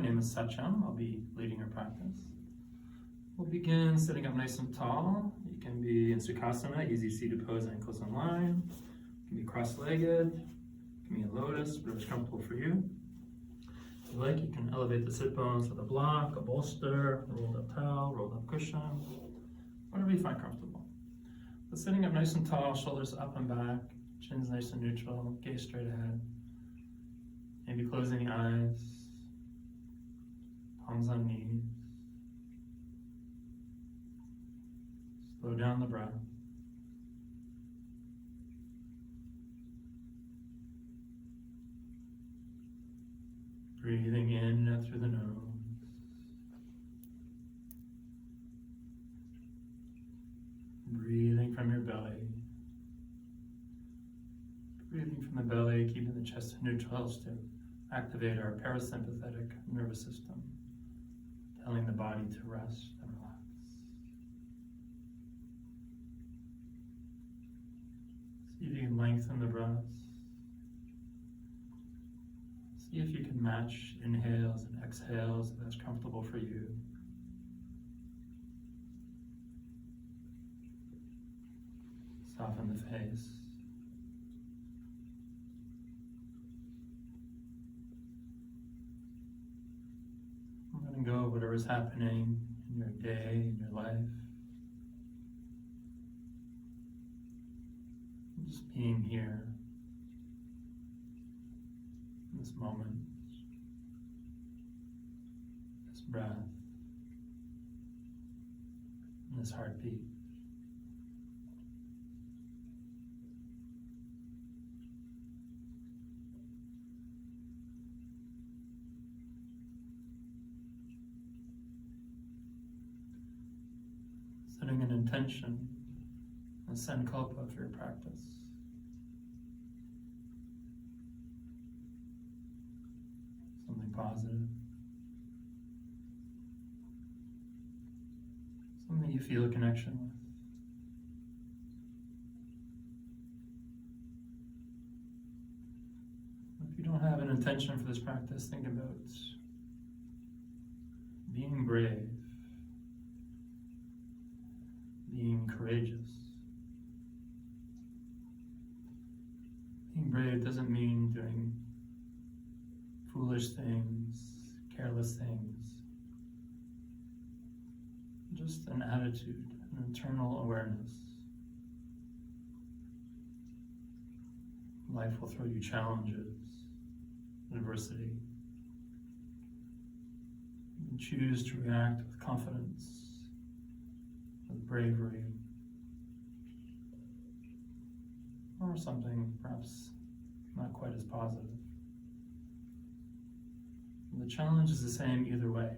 My name is Satcham. I'll be leading your practice. We'll begin sitting up nice and tall. You can be in Sukhasana, easy seated pose, ankles in line. You can be cross-legged. You can be in lotus, whatever's comfortable for you. If you like, you can elevate the sit bones with a block, a bolster, a rolled up towel, rolled up cushion, whatever you find comfortable. But sitting up nice and tall, shoulders up and back, chin's nice and neutral, gaze straight ahead. Maybe closing the eyes, palms on knees. Slow down the breath. Breathing in and out through the nose. Breathing from your belly. Breathing from the belly, keeping the chest neutral to activate our parasympathetic nervous system, telling the body to rest and relax. See if you can lengthen the breath. See if you can match inhales and exhales if that's comfortable for you. Soften the face. Letting go of whatever's happening in your day, in your life. Just being here in this moment, this breath, and this heartbeat. Setting an intention, a sankalpa for your practice. Something positive. Something you feel a connection with. If you don't have an intention for this practice, think about being brave. Being courageous. Being brave doesn't mean doing foolish things, careless things. Just an attitude, an internal awareness. Life will throw you challenges, adversity. You can choose to react with confidence, with bravery, or something perhaps not quite as positive. And the challenge is the same either way.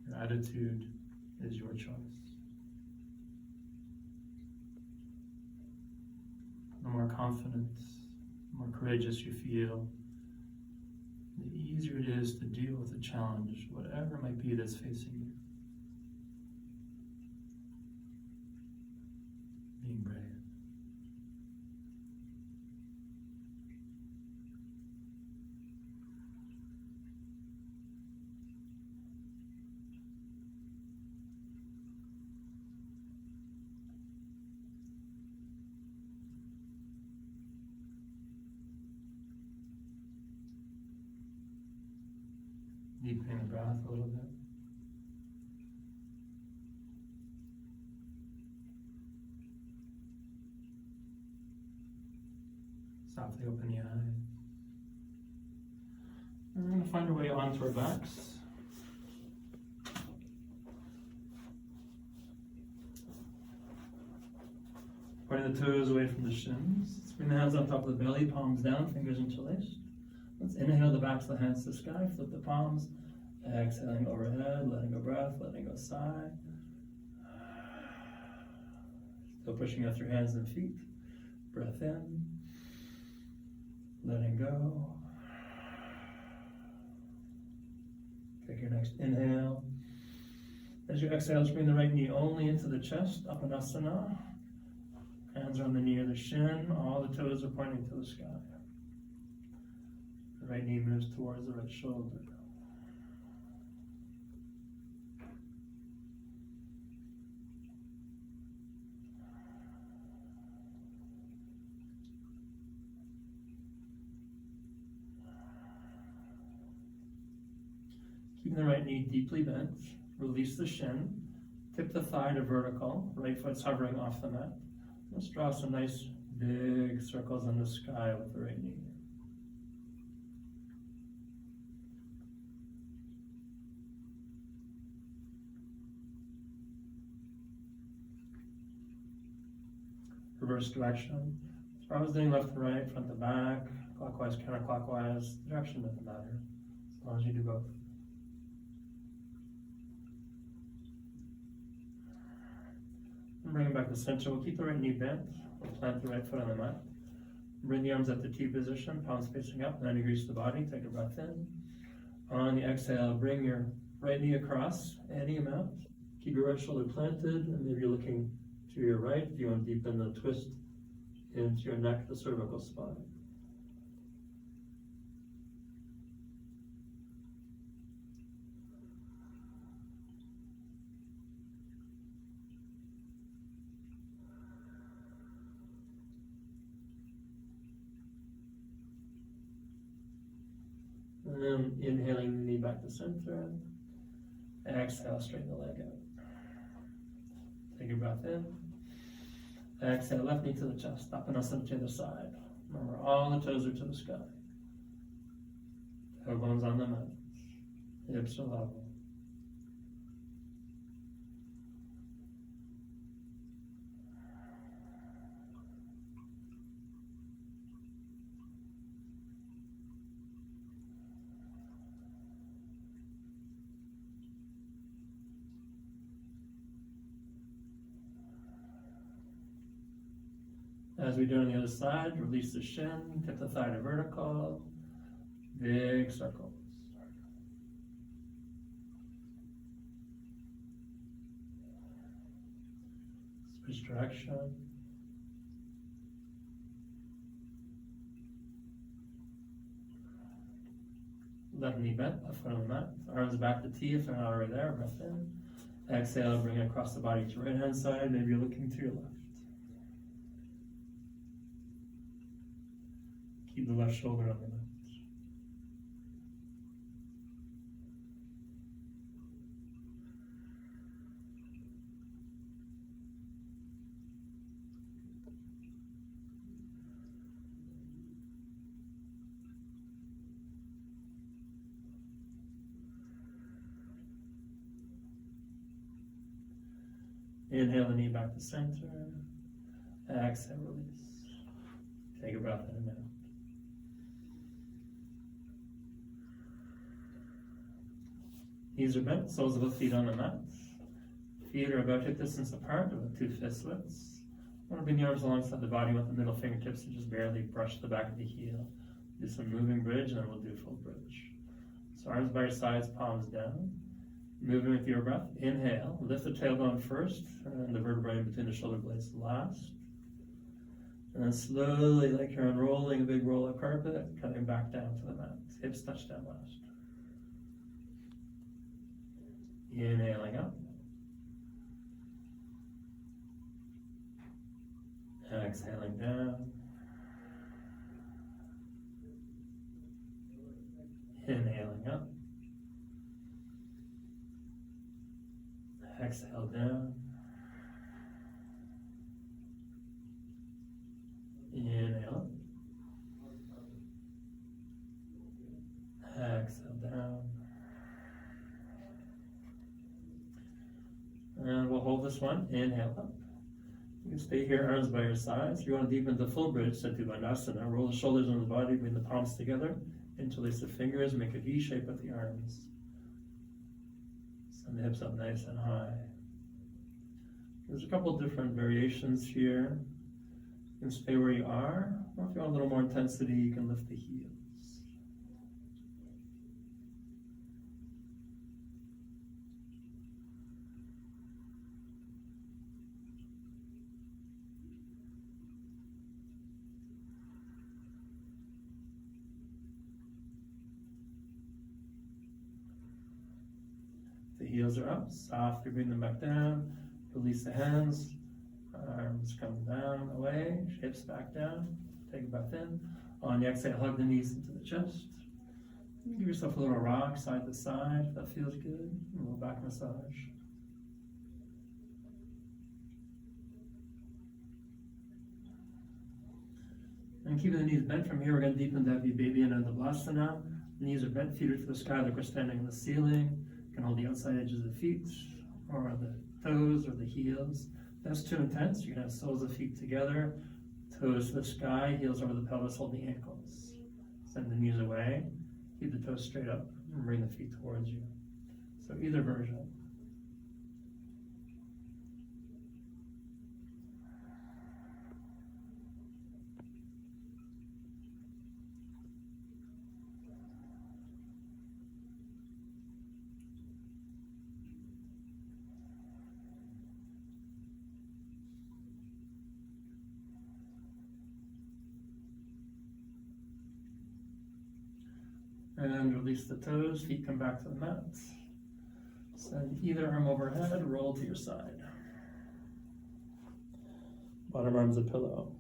Your attitude is your choice. The more confident, the more courageous you feel, the easier it is to deal with the challenge, whatever might be that's facing you. Being brave. Deepening the breath a little bit. Softly open the eyes. And we're going to find our way onto our backs. Pointing the toes away from the shins. Let's bring the hands on top of the belly, palms down, fingers interlaced. Let's inhale the backs of the hands to the sky, flip the palms. Exhaling overhead, letting go breath, letting go sigh. Still pushing out through hands and feet. Breath in. Letting go. Take your next inhale. As you exhale, just bring the right knee only into the chest, Apanasana. Hands are on the knee or the shin. All the toes are pointing to the sky. The right knee moves towards the right shoulder. the right knee deeply bent. Release the shin. Tip the thigh to vertical. Right foot's hovering off the mat. Let's draw some nice big circles in the sky with the right knee. Reverse direction. So I was doing left to right, front to back, clockwise, counterclockwise. The direction doesn't matter, as long as you do both. And bring it back to center. We'll keep the right knee bent. We'll plant the right foot on the mat. Bring the arms up to T position, palms facing up, 90 degrees to the body. Take a breath in. On the exhale, bring your right knee across any amount. Keep your right shoulder planted, and maybe you're looking to your right if you want to deepen the twist into your neck, the cervical spine. And then inhaling the knee back to center. Exhale, straighten the leg out. Take a breath in. Exhale, left knee to the chest, up and up to the side. Remember, all the toes are to the sky. Tailbones on the mat. Hips are level. As we do on the other side, release the shin, tip the thigh to vertical, big circles. Switch direction. Left knee bent, left foot on the mat. Arms back to T if they're not already there. Breath in. Exhale, bring it across the body to your right hand side. Maybe you're looking to your left. Keep the left shoulder on the mat. Inhale the knee back to center. Exhale, release. Take a breath in and out. Knees are bent, soles of the feet on the mat. Feet are about hip distance apart, about 2 fist widths. I want to bring the arms alongside the body with the middle fingertips to just barely brush the back of the heel. Do some moving bridge, and then we'll do full bridge. So arms by your sides, palms down. Moving with your breath. Inhale, lift the tailbone first, and the vertebrae in between the shoulder blades last. And then slowly, like you're unrolling a big roll of carpet, coming back down to the mat. Hips touch down last. Inhaling up. Exhaling down. Inhaling up. Exhale down. Inhale up. Exhale down. And we'll hold this one. Inhale up. You can stay here, arms by your sides. You want to deepen the full bridge, Setu Bandhasana. Roll the shoulders under the body, bring the palms together. Interlace the fingers, make a V shape with the arms. Send the hips up nice and high. There's a couple different variations here. You can stay where you are, or if you want a little more intensity, you can lift the heels. The heels are up, softly bring them back down, release the hands, arms come down, away, hips back down, take a breath in. On the exhale, hug the knees into the chest. Give yourself a little rock side to side if that feels good. A little back massage. And keeping the knees bent from here, we're going to deepen that baby into the Blasana. The knees are bent, feet are to the sky like we're standing on the ceiling. You can hold the outside edges of the feet, or the toes, or the heels. If that's too intense, you're going to have soles of feet together, toes to the sky, heels over the pelvis, hold the ankles. Send the knees away, keep the toes straight up, and bring the feet towards you. So either version. And release the toes, feet come back to the mat. Send either arm overhead, roll to your side. Bottom arm's a pillow.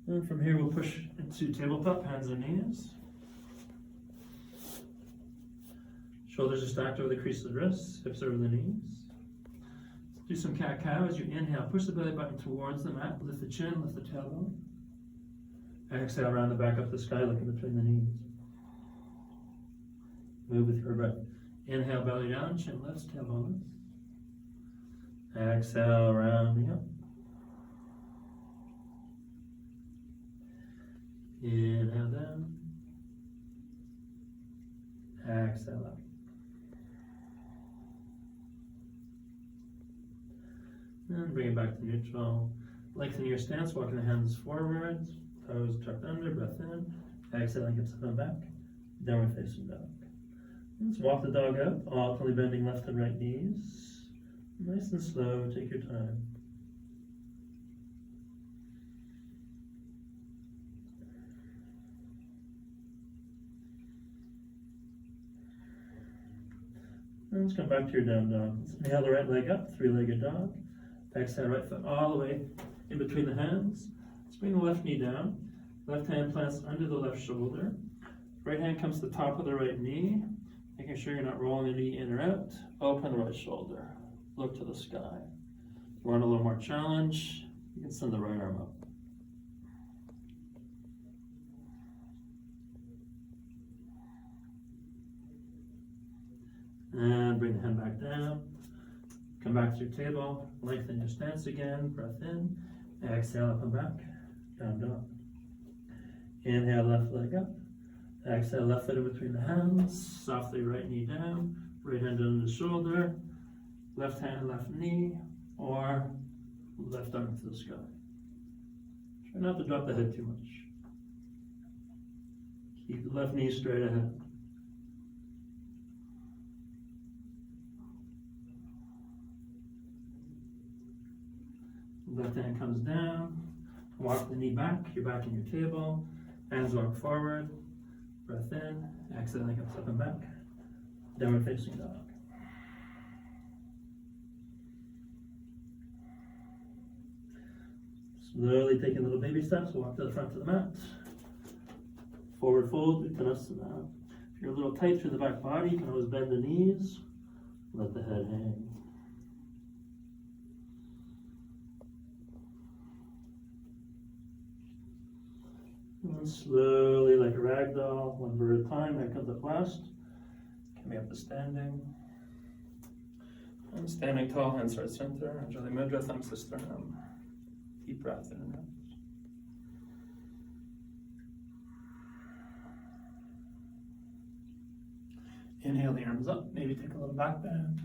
And from here we'll push into tabletop, hands and knees. Shoulders are stacked over the crease of the wrists, hips over the knees. Do some cat-cow as you inhale. Push the belly button towards the mat. Lift the chin, lift the tailbone. Exhale, round the back up the sky, looking between the knees. Move with your breath. Inhale, belly down, chin lifts, tailbone lifts. Exhale, rounding up. Inhale down. Exhale up. And bring it back to neutral. Lengthen your stance, walking the hands forward, toes tucked under, breath in. Exhaling, hips up and back. Downward facing dog. Let's walk the dog out, alternately bending left and right knees. Nice and slow, take your time. And let's come back to your down dog. Let's inhale the right leg up, three-legged dog. Exhale, right foot all the way in between the hands. Let's bring the left knee down. Left hand plants under the left shoulder. Right hand comes to the top of the right knee, making sure you're not rolling the knee in or out. Open the right shoulder. Look to the sky. If you want a little more challenge, you can send the right arm up. And bring the hand back down. Come back to your table, lengthen your stance again, breath in, exhale up and back, down dog. Inhale, left leg up, exhale, left foot in between the hands, softly right knee down, right hand under the shoulder, left hand, left knee, or left arm to the sky. Try not to drop the head too much. Keep the left knee straight ahead. Left hand comes down, walk the knee back, you're back in your table, hands walk forward, breath in, exhaling hips up and back, downward facing dog. Slowly taking little baby steps, walk to the front of the mat, forward fold, Uttanasana. If you're a little tight through the back body, you can always bend the knees, let the head hang. And slowly, like a rag doll, one bird at a time, here comes up last. Coming up to standing. And standing tall, hands heart center. Anjali Mudra, thumbs to sternum. Deep breath in and out. Inhale the arms up, maybe take a little back bend.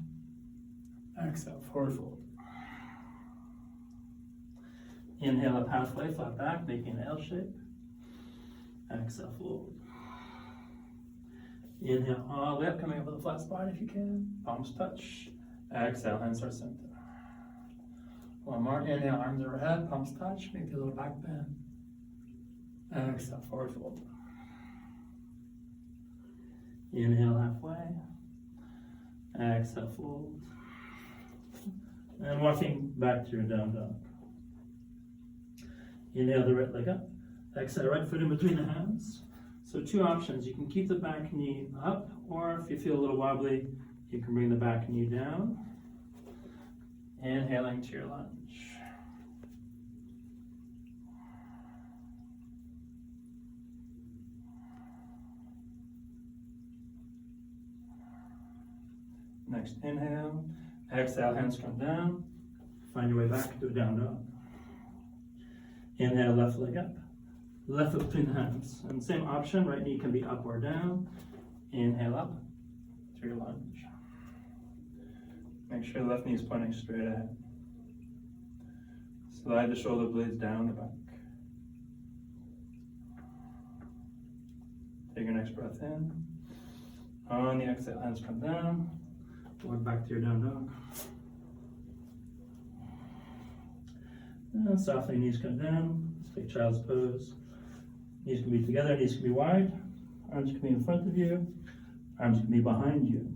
Exhale, forward fold. Inhale up halfway, flat back, making an L shape. Exhale, fold. Inhale all the way up, coming up with a flat spine if you can. Palms touch. Exhale, hands heart center. One more. Inhale, arms overhead, palms touch, maybe a little back bend. Exhale, forward fold. Inhale halfway. Exhale, fold. And walking back to your down dog. Inhale the right leg up. Exhale, right foot in between the hands. So two options. You can keep the back knee up, or if you feel a little wobbly, you can bring the back knee down. Inhaling to your lunge. Next inhale. Exhale, hands come down. Find your way back to a down dog. Inhale, left leg up. Left foot between the hands. And same option, right knee can be up or down. Inhale up to your lunge. Make sure the left knee is pointing straight ahead. Slide the shoulder blades down the back. Take your next breath in. On the exhale, hands come down. Walk back to your down dog. And softly, knees come down. Let's take child's pose. Knees can be together, knees can be wide. Arms can be in front of you. Arms can be behind you.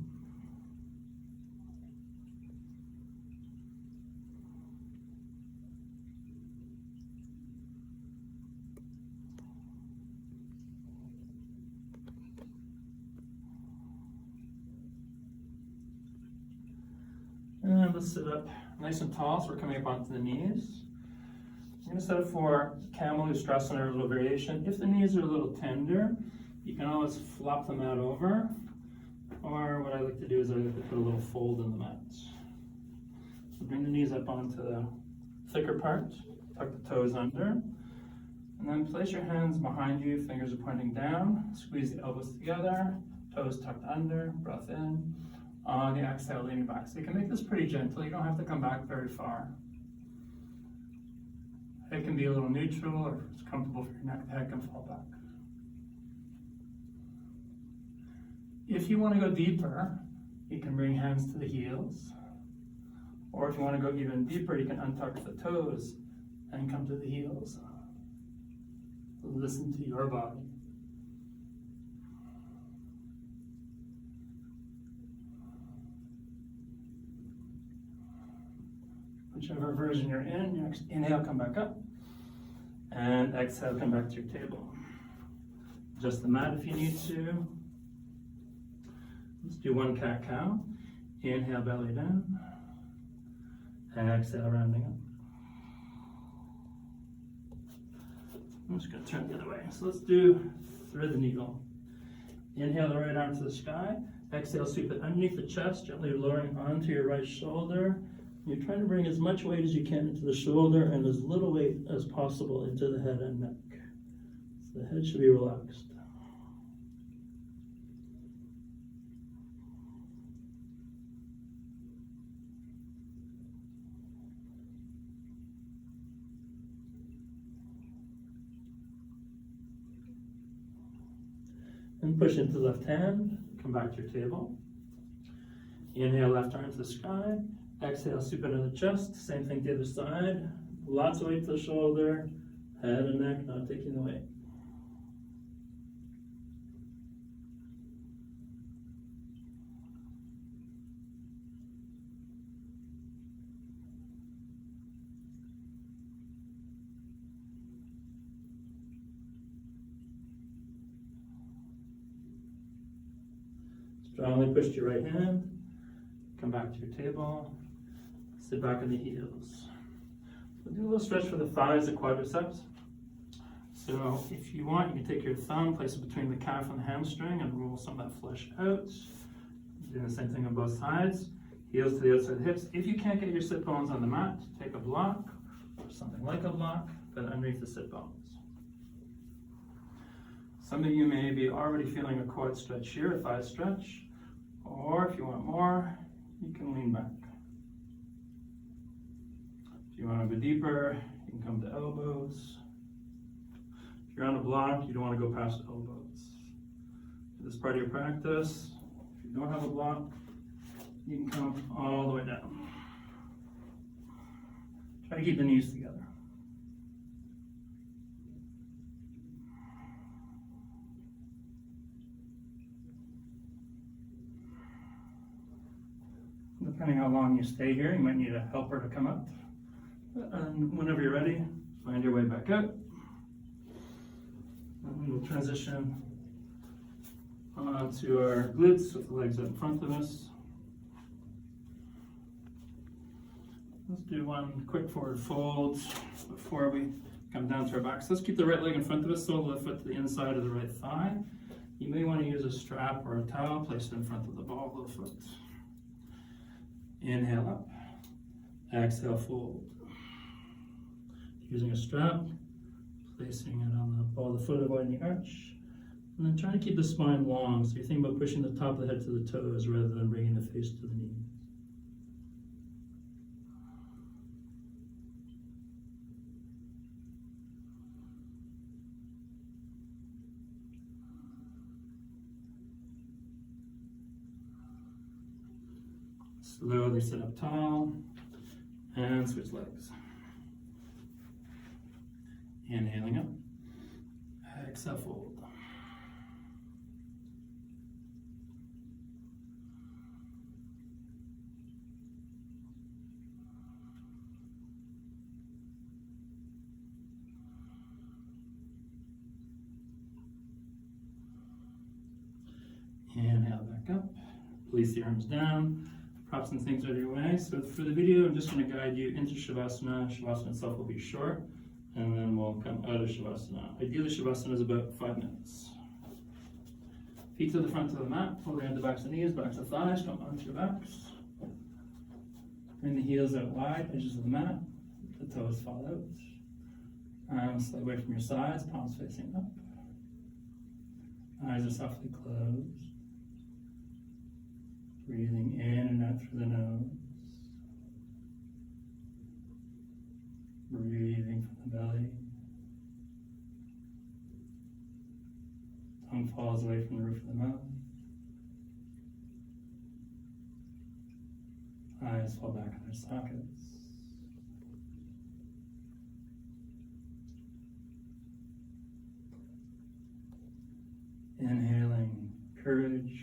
And let's sit up nice and tall, so we're coming up onto the knees. I'm going to set it for camel Ustrasana, or a little variation. If the knees are a little tender, you can always flop the mat over. Or what I like to do is I like to put a little fold in the mat. So bring the knees up onto the thicker part, tuck the toes under, and then place your hands behind you, fingers are pointing down, squeeze the elbows together, toes tucked under, breath in. On the exhale, leaning back. So you can make this pretty gentle, you don't have to come back very far. It can be a little neutral, or if it's comfortable for your neck, the head can fall back. If you want to go deeper, you can bring hands to the heels. Or if you want to go even deeper, you can untuck the toes and come to the heels. Listen to your body. Whichever version you're in, next inhale, come back up. And exhale, come back to your table. Adjust the mat if you need to. Let's do one cat-cow. Inhale, belly down. And exhale, rounding up. I'm just going to turn the other way. So let's do thread the needle. Inhale the right arm to the sky. Exhale, sweep it underneath the chest, gently lowering onto your right shoulder. You're trying to bring as much weight as you can into the shoulder and as little weight as possible into the head and neck. So the head should be relaxed. And push into the left hand, come back to your table. Inhale, left arm to the sky. Exhale, sweep it into the chest. Same thing to the other side. Lots of weight to the shoulder, head and neck, not taking the weight. Strongly push to your right hand. Come back to your table. Sit back on the heels. So do a little stretch for the thighs, the quadriceps. So if you want, you can take your thumb, place it between the calf and the hamstring, and roll some of that flesh out. Doing the same thing on both sides. Heels to the outside of the hips. If you can't get your sit bones on the mat, take a block, or something like a block, put it underneath the sit bones. Some of you may be already feeling a quad stretch here, a thigh stretch, or if you want more, you can lean back. If you want to go deeper, you can come to elbows. If you're on a block, you don't want to go past elbows. For this part of your practice, if you don't have a block, you can come all the way down. Try to keep the knees together. Depending how long you stay here, you might need a helper to come up. And whenever you're ready, Find your way back up. And we'll transition onto our glutes with the legs up in front of us. Let's do one quick forward fold before we come down to our back. So let's keep the right leg in front of us, sole of the foot to the inside of the right thigh. You may want to use a strap or a towel, place it in front of the ball of the foot. Inhale up, exhale fold. Using a strap, placing it on the ball of the foot, avoiding the arch. And then try to keep the spine long, so you think about pushing the top of the head to the toes rather than bringing the face to the knees. Slowly sit up tall and switch legs. Inhaling up, exhale fold. Inhale back up, release the arms down. Props and things out of your way. So for the video, I'm just going to guide you into Shavasana. Shavasana itself will be short, and then we'll come out of Shavasana. Ideally, Shavasana is about 5 minutes. Feet to the front of the mat, pull around the backs of the knees, backs of thighs, come onto your backs. Bring the heels out wide, edges of the mat, the toes fall out. Arms slide away from your sides, palms facing up. Eyes are softly closed. Breathing in and out through the nose. Breathing from the belly. Tongue falls away from the roof of the mouth. Eyes fall back in their sockets. Inhaling courage.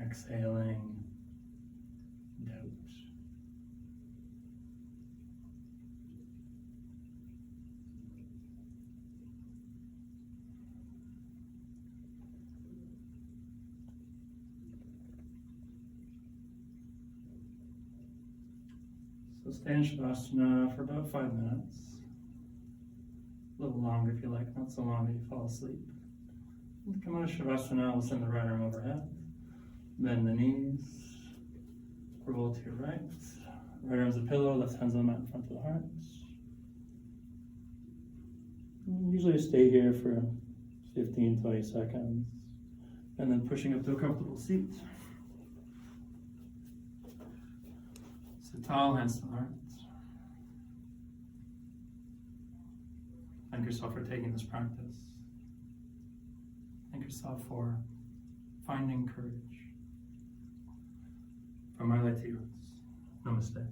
Exhaling doubt. So stay in Shavasana for about 5 minutes. A little longer if you like, not so long that you fall asleep. Come out of Shavasana, we'll send the right arm overhead. Bend the knees, roll to your right. Right arm's a pillow, left hand's on the mat in front of the heart. Usually stay here for 15, 20 seconds. And then pushing up to a comfortable seat. Sit tall, hands to the heart. Thank yourself for taking this practice. Thank yourself for finding courage. From my light to yours. Namaste.